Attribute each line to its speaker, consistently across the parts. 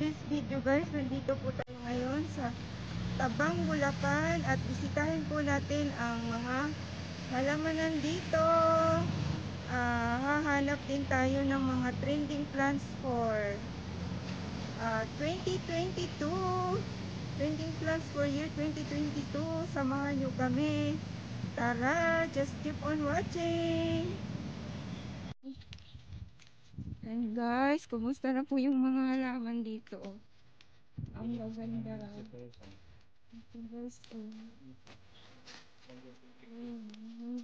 Speaker 1: today's video guys, nandito po tayo ngayon sa Tabang, Bulacan at bisitahin po natin ang mga halamanan dito. Hahanap din tayo ng mga trending plants for 2022. Trending plants for year 2022. Samahan nyo kami. Tara, just keep on watching. And guys, kumusta na po yung mga halaman dito? Ang gaganda. Ito guys,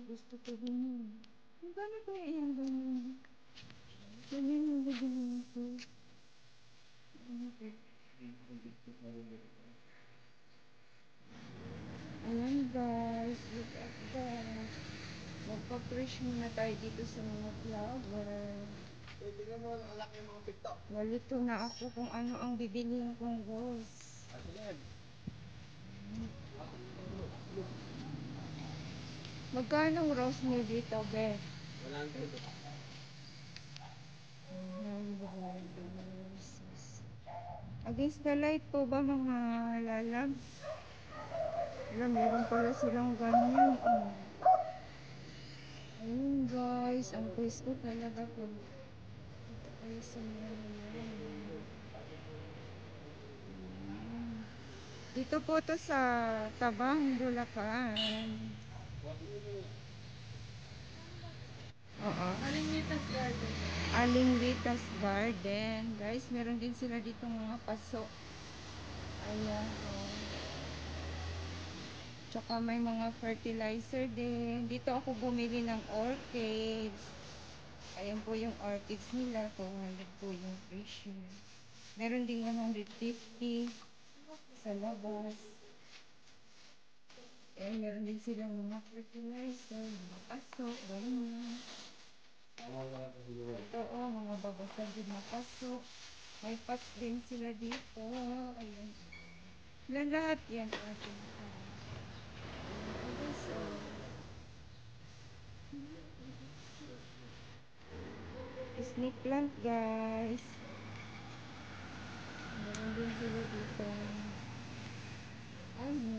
Speaker 1: gusto ko din yun. Magkano ba yan ganyan? Ganyan yung ganyan ito. Ayan guys, look at that. Magpa-fresh muna tayo dito sa mga flower. Nalito na ako kung ano ang bibiliin kong rose. Magkano ang rose niyo dito, be? Against the light po ba mga lalam? Alam, meron pala silang ganyan. Ayun guys, ang pwesto talaga po. Ito kayo sa mga lalam. Dito po to sa Tabang, Bulacan. Oo. Aling Litas Garden. Aling Litas Garden. Guys, meron din sila dito mga paso. Ayan. Tsaka may mga fertilizer din. Dito ako bumili ng orchids. Ayan po yung orchids nila. 200 po yung presyo. Meron din 150 sa labas. Ayan, meron din silang mga fertilizer. Mga paso. Ganyan. Ito mga babasag din na paso. May pas din sila dito. Ayan. Lahat yan. Snake plant guys. Meron din sila dito. Ano?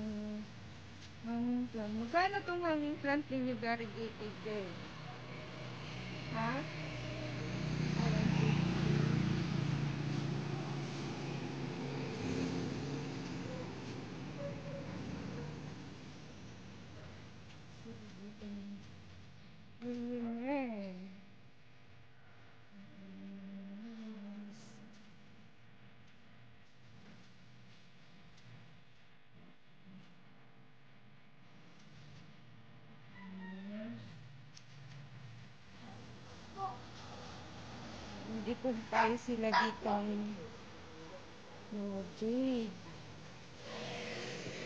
Speaker 1: Hanging plant. Magkano itong hanging plant ninyo variegated day? Ha? Hindi po tayo sila dito. No, jade.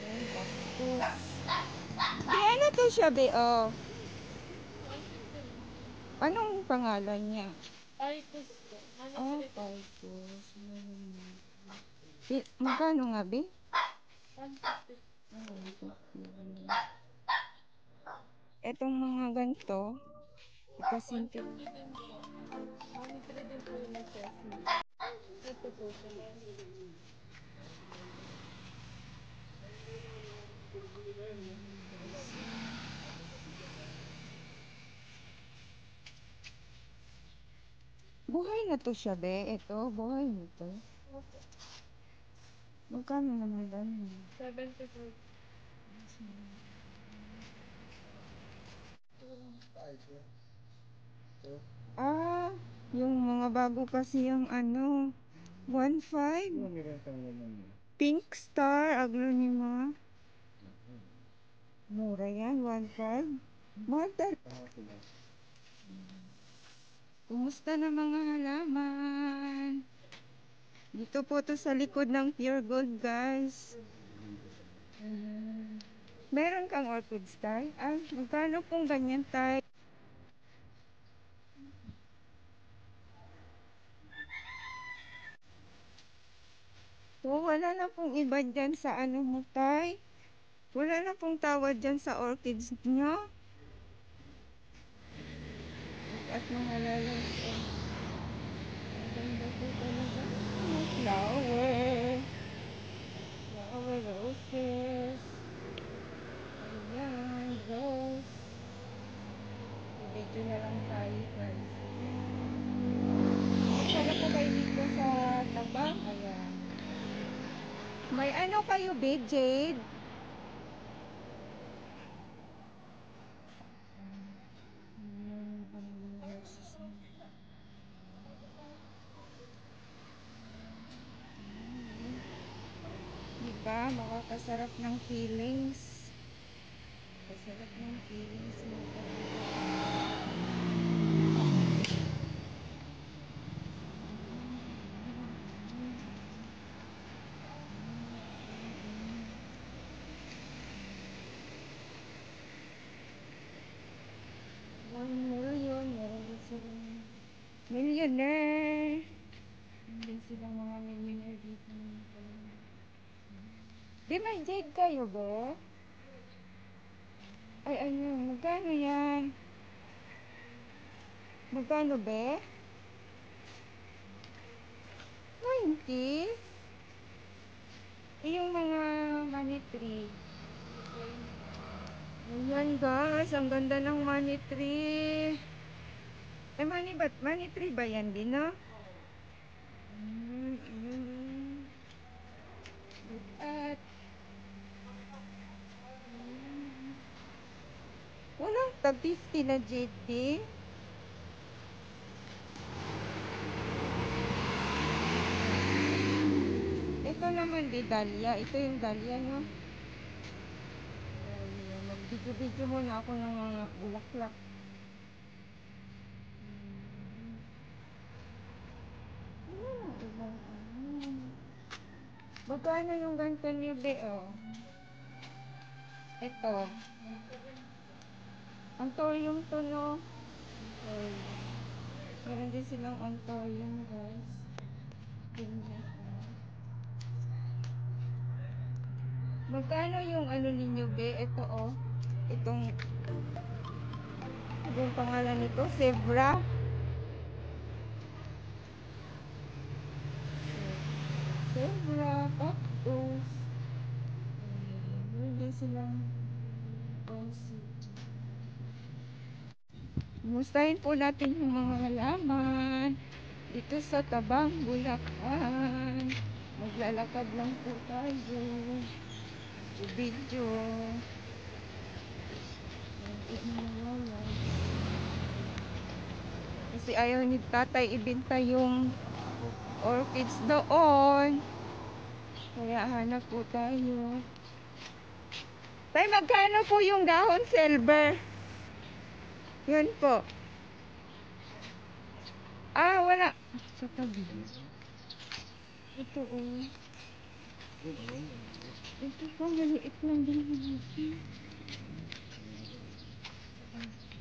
Speaker 1: Ayan, cactus. Di, ano to siya, be? Oh. Anong pangalan niya? Ficus po. Ficus. Magkano nga, be? 150. Etong mga ganito, ikasinti. 150 din po yung nagsasin. Ito po siya. Buhay na to siya, be. Ito, buhay na to. Magkano naman lang? 74. Yung mga bago kasi yung ano, 1.5. Pink Star Aglonema. Mura yan, 1.5. Mahal talaga. Kumusta na mga halaman? Dito po to sa likod ng Pure Gold, guys. Meron kang orchids tayo? Magkano pong ganyan tayo? So, wala na pong iba dyan sa ano mo tay. Wala na pong tawad dyan sa orchids nyo. At mga lalong ang ganda po talaga. Mga flower. May ano kayo, be, Jade? Diba? Makakasarap ng feelings. Kasarap ng feelings mo talaga. $1 million. Meron din silang millionaire. Meron din silang mga millionaire dito. Di may Jade kayo, be? Ay, ano, magkano yan? Magkano, be? 20? Eh, yung mga money tree. Ayan, guys. Ang ganda ng money tree. Eh, money tree ba yan din, no? At, walang tag 50 na JD. Ito naman di dahlia. Ito yung dahlia, no? Dahlia. Mag-video-video muna ako ng mga bulaklak. Ano ibang ano? Magkano yung ganito niyo, be, oh? Ito. Antorium to, no? Antorium. Meron din silang antorium, guys. Ganyan, oh. Magkano yung ano ninyo, be? Ito, oh. Itong, yung pangalan nito, Zebra. Zebra, cactus. Meron din silang pansit. Kumustahin po natin yung mga halaman dito sa Tabang, Bulacan. Maglalakad lang po tayo. Video. Kasi ayaw ni tatay ibenta yung orchids doon. Kaya hanap po tayo. Tay, magkano po yung dahon silver? Yun po. Ah, wala. Sa tabi. Ito, oh. Ito po, maliit lang din natin.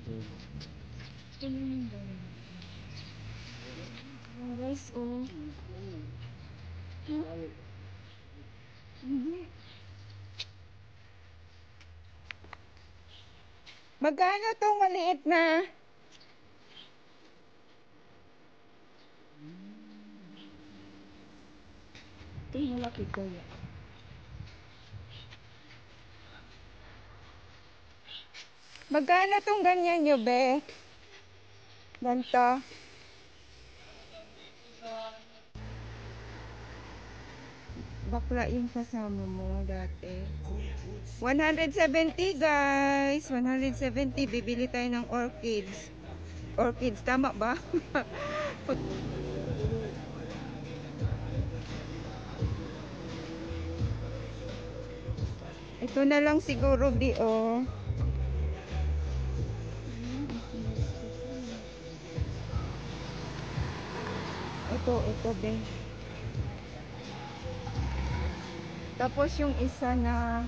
Speaker 1: Ito na yung dahon. Ayan, guys, oh. Hindi. Magkano tong maliit na? Ito malaki kaya. Magkano tong ganyan nyo, be? Ganto. Bakla yung kasama mo dati. 170, guys. 170. Bibili tayo ng orchids. Orchids, tama ba? Ito na lang siguro, di, oh. Ito, be. Tapos yung isa na,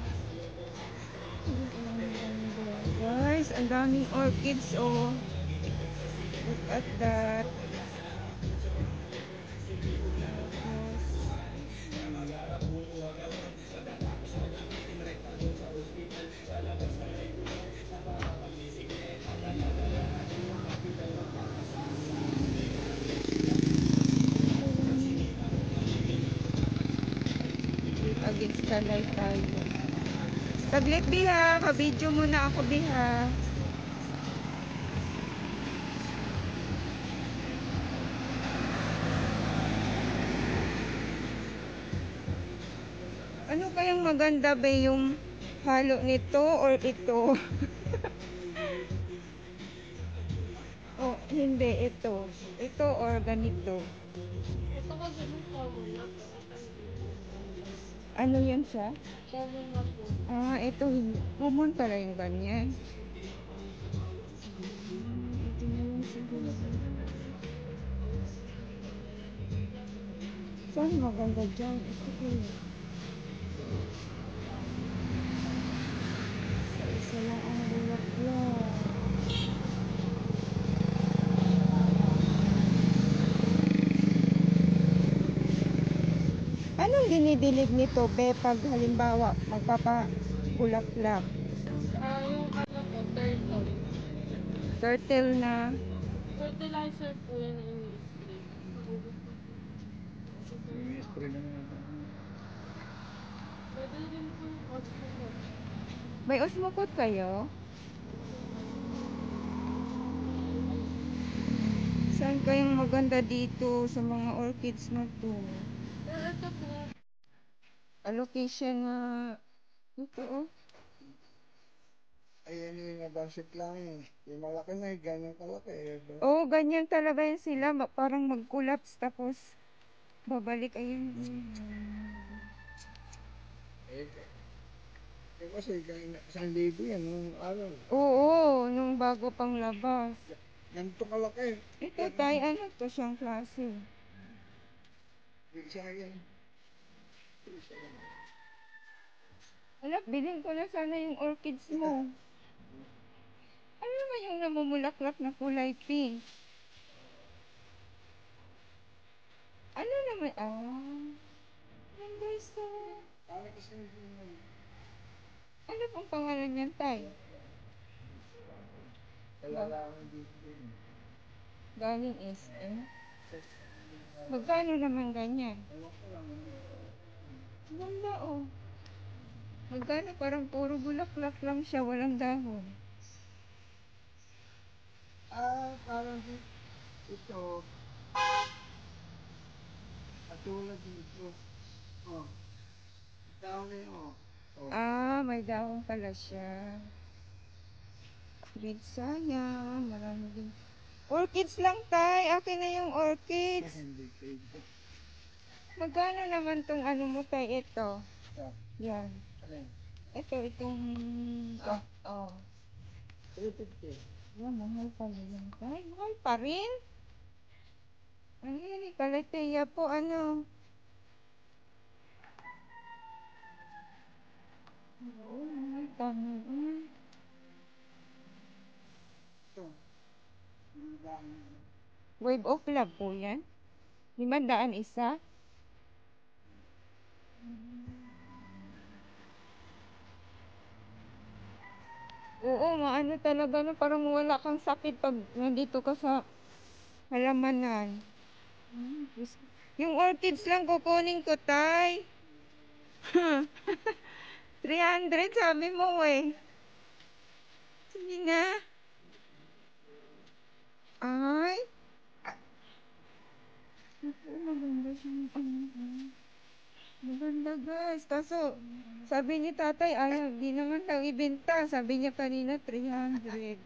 Speaker 1: guys, ang daming orchids, oh. Look at that. Against the light tayo. Saglit, biha. Ka-video muna ako, biha. Ano Ano kayang maganda ba yung halo nito or ito? O hindi, ito. Ito or ganito.
Speaker 2: Ito kasi yung common na po. Ito hindi po.
Speaker 1: Ano yun siya?
Speaker 2: Common na po.
Speaker 1: Ah, ito. Common pala yung ganyan. Ito na lang siguro. Saan maganda dyan? Ito ko yun. Isa lang ang bulak-bulak. Anong dinidilig nito, be, pag halimbawa magpapabulaklak?
Speaker 2: Yung ano po, turtle.
Speaker 1: Turtle na,
Speaker 2: Fertilizer po yun ini-spray. Pwede rin po yung osmocote.
Speaker 1: may osmokot kayo? Saan kayong maganda dito sa mga orchids na to?
Speaker 2: Ito po.
Speaker 1: Allocation na ito oh.
Speaker 3: Ayan yung nabasik lang eh. Yung malaki na eh, ganyan kalaki eh.
Speaker 1: Oo, ganyan talaga yun sila. Parang mag-collapse tapos babalik. Ayun.
Speaker 3: Eh, kasi ganyan, 1,000 yan nung araw.
Speaker 1: Oo, nung bago pang labas.
Speaker 3: Ganito kalaki.
Speaker 1: Ito tay, ano to siyang klase?
Speaker 3: Isa yan.
Speaker 1: Anak, bilhin ko na sana yung orchids mo. Ano naman yung namumulaklak na kulay pink? Ano naman? Ah, yan guys to.
Speaker 3: Kala kasi yung
Speaker 1: Ano pong pangalan niyan tay?
Speaker 3: kalalaman dito eh.
Speaker 1: Galing SM. Magkano naman ganyan?
Speaker 3: Ewan ko lang.
Speaker 1: Ganda oh. Magkano parang puro bulaklak lang siya, walang dahon.
Speaker 3: Parang ito. Katulad dito. Oh, tao na yun oh. Oh.
Speaker 1: Ah, may dahon pala siya. Red sayang, marami din. Orchids lang tay, akin na yung orchids.
Speaker 3: Hindi pwede.
Speaker 1: Magkano naman tong ano mo tay, ito?
Speaker 3: Ah,
Speaker 1: Yan.
Speaker 3: alin?
Speaker 1: Itong, oh.
Speaker 3: 350.
Speaker 1: Yan, mahal pala yan tay. Mahal pa rin? Ano yan eh, kalateya po, ano? Oo, mahal pa rin.
Speaker 3: Ito. Ang dami.
Speaker 1: Wave of love po yan? 500 isa? Oo, maano talaga na parang wala kang sakit pag nandito ka sa halamanan. Yung orchids lang kukunin ko, tay. 300 sabi mo eh. Sige na. Ay. Naku, maganda siyang ano. Maganda guys. Kaso, sabi ni tatay, ayaw, di naman daw ibenta. Sabi niya kanina, 300.